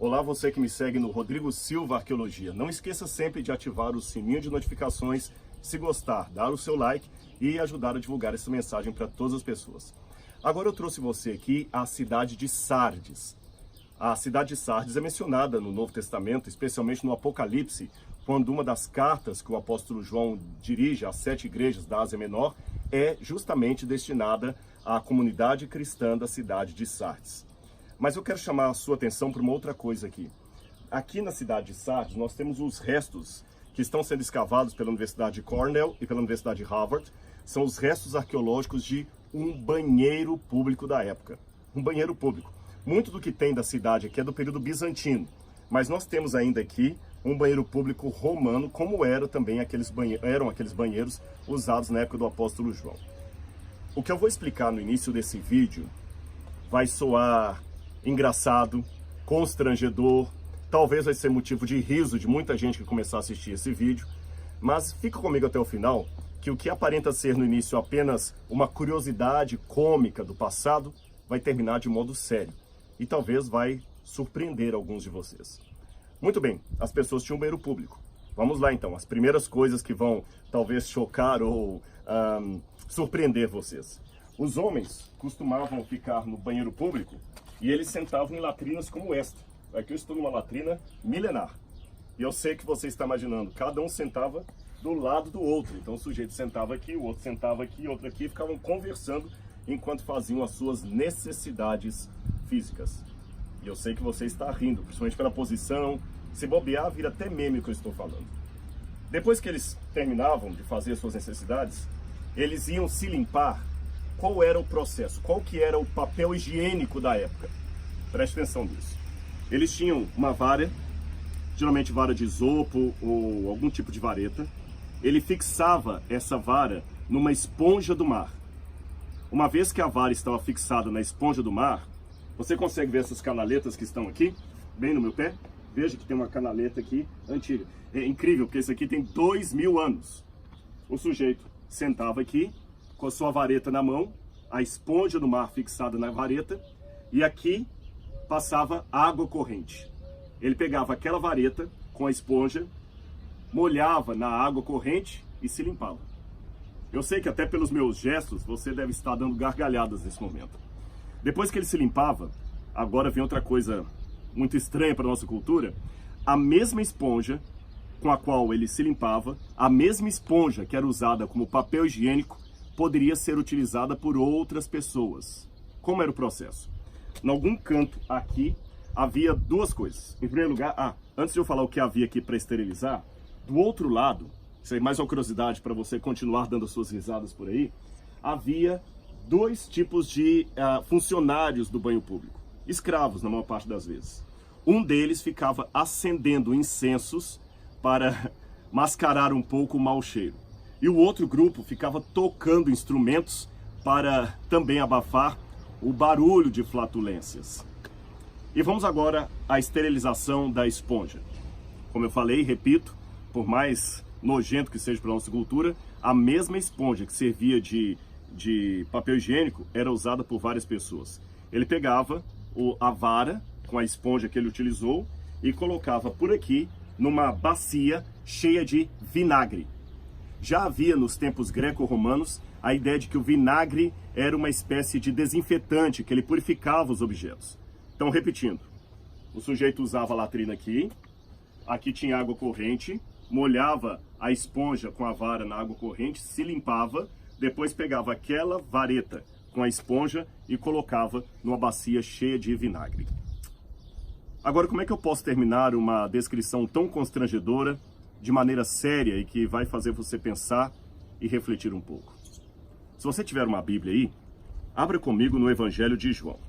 Olá, você que me segue no Rodrigo Silva Arqueologia. Não esqueça sempre de ativar o sininho de notificações, se gostar, dar o seu like e ajudar a divulgar essa mensagem para todas as pessoas. Agora eu trouxe você aqui a cidade de Sardes. A cidade de Sardes é mencionada no Novo Testamento, especialmente no Apocalipse, quando uma das cartas que o apóstolo João dirige às 7 igrejas da Ásia Menor é justamente destinada à comunidade cristã da cidade de Sardes. Mas eu quero chamar a sua atenção para uma outra coisa aqui. Aqui na cidade de Sardes nós temos os restos que estão sendo escavados pela Universidade de Cornell e pela Universidade de Harvard. São os restos arqueológicos de um banheiro público da época. Um banheiro público. Muito do que tem da cidade aqui é do período bizantino, mas nós temos ainda aqui um banheiro público romano, como eram aqueles banheiros usados na época do apóstolo João. O que eu vou explicar no início desse vídeo vai soar engraçado, constrangedor, talvez vai ser motivo de riso de muita gente que começar a assistir esse vídeo, mas fica comigo até o final, que o que aparenta ser no início apenas uma curiosidade cômica do passado, vai terminar de modo sério. E talvez vai surpreender alguns de vocês. Muito bem, as pessoas tinham um banheiro público. Vamos lá então, as primeiras coisas que vão talvez chocar ou surpreender vocês. Os homens costumavam ficar no banheiro público e eles sentavam em latrinas como esta. Aqui eu estou numa latrina milenar. E eu sei que você está imaginando, cada um sentava do lado do outro. Então o sujeito sentava aqui, o outro sentava aqui, outro aqui, e ficavam conversando enquanto faziam as suas necessidades físicas. E eu sei que você está rindo, principalmente pela posição. Se bobear, vira até meme o que eu estou falando. Depois que eles terminavam de fazer as suas necessidades, eles iam se limpar. Qual era o processo? Qual que era o papel higiênico da época? Preste atenção nisso. Eles tinham uma vara, geralmente vara de isopo ou algum tipo de vareta. Ele fixava essa vara numa esponja do mar. Uma vez que a vara estava fixada na esponja do mar, você consegue ver essas canaletas que estão aqui, bem no meu pé? Veja que tem uma canaleta aqui antiga. É incrível, porque isso aqui tem 2000 anos. O sujeito sentava aqui, com a sua vareta na mão, a esponja do mar fixada na vareta, e aqui passava água corrente. Ele pegava aquela vareta com a esponja, molhava na água corrente e se limpava. Eu sei que até pelos meus gestos você deve estar dando gargalhadas nesse momento. Depois que ele se limpava, agora vem outra coisa muito estranha para a nossa cultura, a mesma esponja com a qual ele se limpava, a mesma esponja que era usada como papel higiênico, poderia ser utilizada por outras pessoas. Como era o processo? Em algum canto aqui havia duas coisas. Em primeiro lugar, antes de eu falar o que havia aqui para esterilizar, do outro lado, isso aí mais uma curiosidade para você continuar dando as suas risadas por aí, havia dois tipos de funcionários do banho público, escravos na maior parte das vezes. Um deles ficava acendendo incensos para mascarar um pouco o mau cheiro. E o outro grupo ficava tocando instrumentos para também abafar o barulho de flatulências. E vamos agora à esterilização da esponja. Como eu falei, repito, por mais nojento que seja para a nossa cultura, a mesma esponja que servia de papel higiênico era usada por várias pessoas. Ele pegava a vara com a esponja que ele utilizou e colocava por aqui numa bacia cheia de vinagre. Já havia nos tempos greco-romanos a ideia de que o vinagre era uma espécie de desinfetante, que ele purificava os objetos. Então, repetindo, o sujeito usava a latrina aqui tinha água corrente, molhava a esponja com a vara na água corrente, se limpava, depois pegava aquela vareta com a esponja e colocava numa bacia cheia de vinagre. Agora, como é que eu posso terminar uma descrição tão constrangedora de maneira séria e que vai fazer você pensar e refletir um pouco? Se você tiver uma Bíblia aí, abra comigo no Evangelho de João.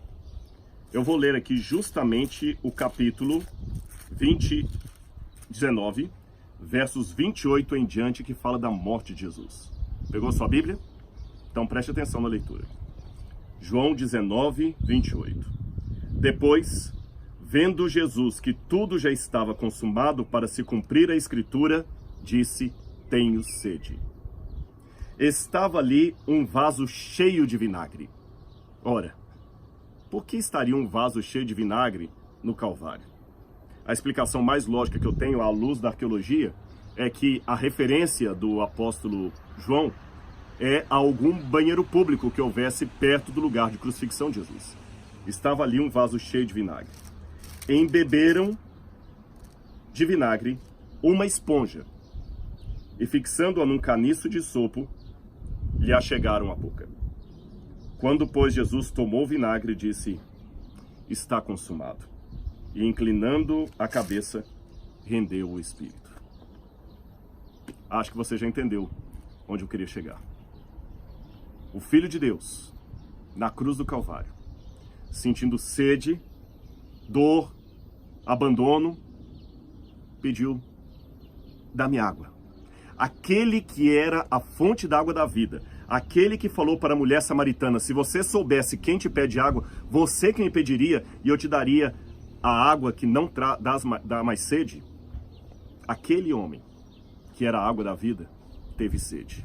Eu vou ler aqui justamente o capítulo 19, versos 28 em diante, que fala da morte de Jesus. Pegou sua Bíblia? Então preste atenção na leitura. João 19, 28. Depois, vendo Jesus que tudo já estava consumado para se cumprir a Escritura, disse: tenho sede. Estava ali um vaso cheio de vinagre. Ora, por que estaria um vaso cheio de vinagre no Calvário? a explicação mais lógica que eu tenho à luz da arqueologia é que a referência do apóstolo João é a algum banheiro público que houvesse perto do lugar de crucifixão de Jesus. Estava ali um vaso cheio de vinagre. Embeberam de vinagre uma esponja e, fixando-a num caniço de sopo, lhe achegaram a boca. Quando, pois, Jesus tomou o vinagre, disse: está consumado. E, inclinando a cabeça, rendeu o espírito. Acho que você já entendeu onde eu queria chegar. O Filho de Deus, na cruz do Calvário, sentindo sede, dor, abandono, pediu: dá-me água. Aquele que era a fonte da água da vida, aquele que falou para a mulher samaritana: se você soubesse quem te pede água, você que me pediria e eu te daria a água que não dá mais sede. Aquele homem, que era a água da vida, teve sede.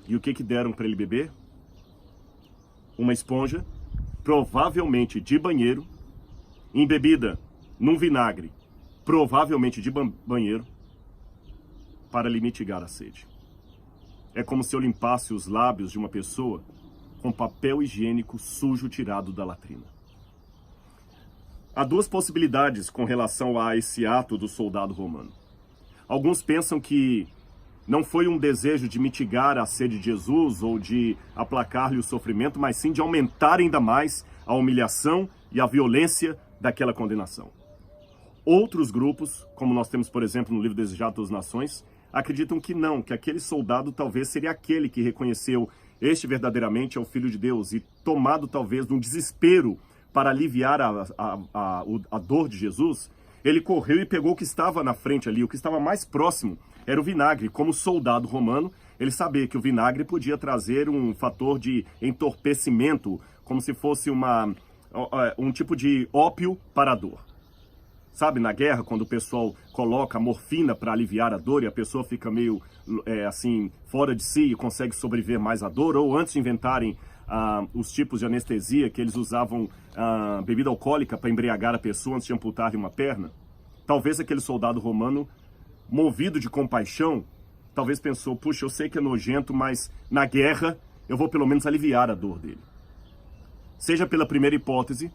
E o que deram para ele beber? Uma esponja, provavelmente de banheiro, embebida num vinagre, provavelmente de banheiro, para lhe mitigar a sede. É como se eu limpasse os lábios de uma pessoa com papel higiênico sujo tirado da latrina. Há duas possibilidades com relação a esse ato do soldado romano. Alguns pensam que não foi um desejo de mitigar a sede de Jesus ou de aplacar-lhe o sofrimento, mas sim de aumentar ainda mais a humilhação e a violência daquela condenação. Outros grupos, como nós temos, por exemplo, no livro Desejado das Nações, acreditam que não, que aquele soldado talvez seria aquele que reconheceu este verdadeiramente é o Filho de Deus e, tomado talvez de um desespero para aliviar a dor de Jesus, ele correu e pegou o que estava na frente ali, o que estava mais próximo era o vinagre. Como soldado romano, ele sabia que o vinagre podia trazer um fator de entorpecimento, como se fosse um tipo de ópio para a dor. Sabe, na guerra, quando o pessoal coloca morfina para aliviar a dor e a pessoa fica meio assim, fora de si e consegue sobreviver mais à dor, ou antes de inventarem os tipos de anestesia que eles usavam bebida alcoólica para embriagar a pessoa antes de amputar-lhe uma perna, talvez aquele soldado romano, movido de compaixão, talvez pensou: puxa, eu sei que é nojento, mas na guerra eu vou pelo menos aliviar a dor dele. Seja pela primeira hipótese,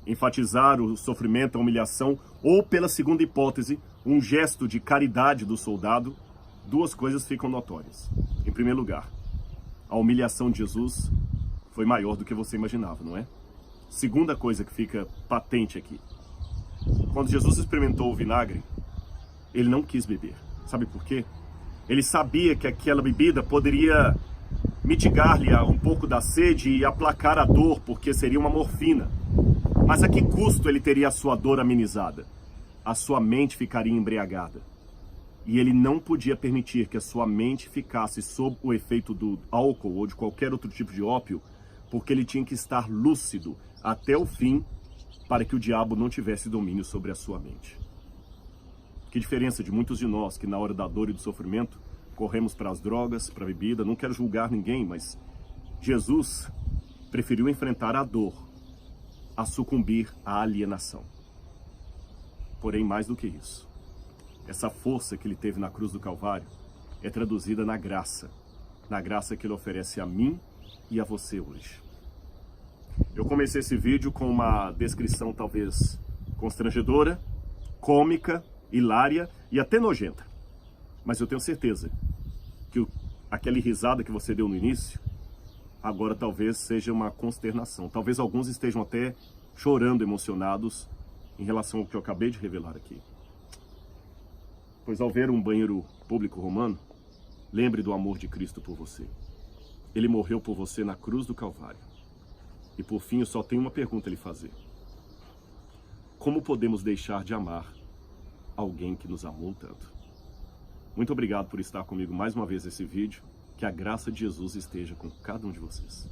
enfatizar o sofrimento, a humilhação, ou pela segunda hipótese, um gesto de caridade do soldado, duas coisas ficam notórias. Em primeiro lugar, a humilhação de Jesus foi maior do que você imaginava, não é? Segunda coisa que fica patente aqui. Quando Jesus experimentou o vinagre, ele não quis beber. Sabe por quê? Ele sabia que aquela bebida poderia mitigar-lhe um pouco da sede e aplacar a dor, porque seria uma morfina. Mas a que custo ele teria a sua dor amenizada? A sua mente ficaria embriagada. E ele não podia permitir que a sua mente ficasse sob o efeito do álcool ou de qualquer outro tipo de ópio, porque ele tinha que estar lúcido até o fim para que o diabo não tivesse domínio sobre a sua mente. Que diferença de muitos de nós que na hora da dor e do sofrimento corremos para as drogas, para a bebida. Não quero julgar ninguém, mas Jesus preferiu enfrentar a dor a sucumbir à alienação. Porém, mais do que isso, essa força que ele teve na cruz do Calvário é traduzida na graça que ele oferece a mim e a você hoje. Eu comecei esse vídeo com uma descrição talvez constrangedora, cômica, hilária e até nojenta. Mas eu tenho certeza que aquela risada que você deu no início, agora talvez seja uma consternação. Talvez alguns estejam até chorando, emocionados, em relação ao que eu acabei de revelar aqui. Pois ao ver um banheiro público romano, lembre do amor de Cristo por você. Ele morreu por você na cruz do Calvário. E por fim, eu só tenho uma pergunta a lhe fazer. Como podemos deixar de amar alguém que nos amou tanto? Muito obrigado por estar comigo mais uma vez nesse vídeo. Que a graça de Jesus esteja com cada um de vocês.